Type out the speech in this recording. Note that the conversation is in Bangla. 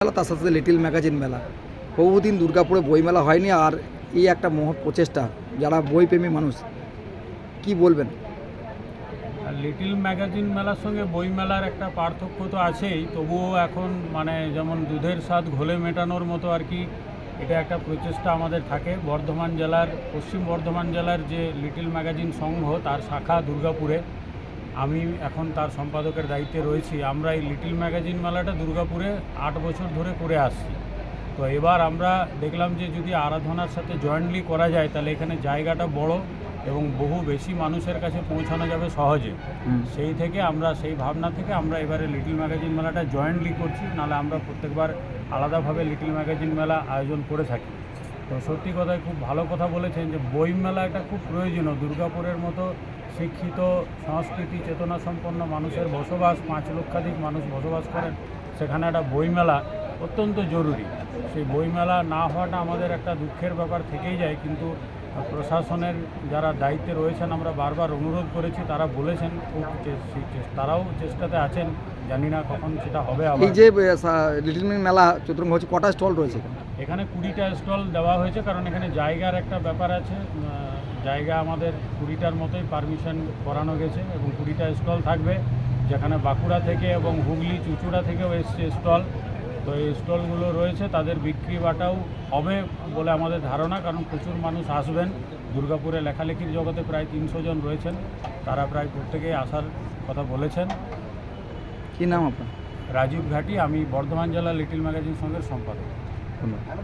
মেলা, তার সাথে লিটিল ম্যাগাজিন মেলা। বহুদিন দুর্গাপুরে বইমেলা হয়নি, আর এই একটা মহৎ প্রচেষ্টা। যারা বইপ্রেমী মানুষ, কি বলবেন? আর লিটিল ম্যাগাজিন মেলার সঙ্গে বই মেলার একটা পার্থক্য তো আছেই, তবুও এখন যেমন দুধের স্বাদ ঘোলে মেটানোর মতো আর কি, এটা একটা প্রচেষ্টা আমাদের থাকে। পশ্চিম বর্ধমান জেলার যে লিটিল ম্যাগাজিন সংঘ, তার শাখা দুর্গাপুরে, আমি এখন তার সম্পাদকের দায়িত্বে রয়েছি। আমরা এই লিটিল ম্যাগাজিন মেলাটা দুর্গাপুরে 8 বছর ধরে করে আসছি। তো এবার আমরা দেখলাম যে যদি আরাধনার সাথে জয়েন্টলি করা যায়, তাহলে এখানে জায়গাটা বড় এবং বহু বেশি মানুষের কাছে পৌঁছানো যাবে সহজে। সেই ভাবনা থেকে আমরা এবারে লিটিল ম্যাগাজিন মেলাটা জয়েন্টলি করছি, নাহলে আমরা প্রত্যেকবার আলাদাভাবে লিটিল ম্যাগাজিন মেলা আয়োজন করে থাকি। তো সত্যি কথায় খুব ভালো কথা বলেছেন যে বই মেলা একটা খুব প্রয়োজনীয়। দুর্গাপুরের মতো শিক্ষিত, সংস্কৃতি চেতনা সম্পন্ন মানুষের বসবাস, 5 লক্ষাধিক মানুষ বসবাস করেন, সেখানে একটা বইমেলা অত্যন্ত জরুরি। সেই বইমেলা না হওয়াটা আমাদের একটা দুঃখের ব্যাপার থেকেই যায়, কিন্তু প্রশাসনের যারা দায়িত্বে রয়েছেন, আমরা বারবার অনুরোধ করেছি, তারা বলেছেন তারাও চেষ্টাতে আছেন। জানি না কখন সেটা হবে। এই যে লিটিল মেলা চতুর্থ হচ্ছে, কটা স্টল রয়েছে এখানে 20টা স্টল দেওয়া হয়েছে, কারণ এখানে জায়গার একটা ব্যাপার আছে। জায়গা আমাদের 20টার মতোই পারমিশন করানো গেছে, এবং 20টা স্টল থাকবে, যেখানে বাঁকুড়া থেকে এবং হুগলি চুঁচুড়া থেকেও এসছে স্টল। তো এই স্টলগুলো রয়েছে, তাদের বিক্রি বাটাও হবে বলে আমাদের ধারণা, কারণ প্রচুর মানুষ আসবেন। দুর্গাপুরে লেখালেখির জগতে প্রায় 300 জন রয়েছেন, তারা প্রায় প্রত্যেকেই আসার কথা বলেছেন। কী নাম আপনার? রাজীব ঘাটি, আমি বর্ধমান জেলা লিটিল ম্যাগাজিন সংঘের সম্পাদক। ধন্যবাদ।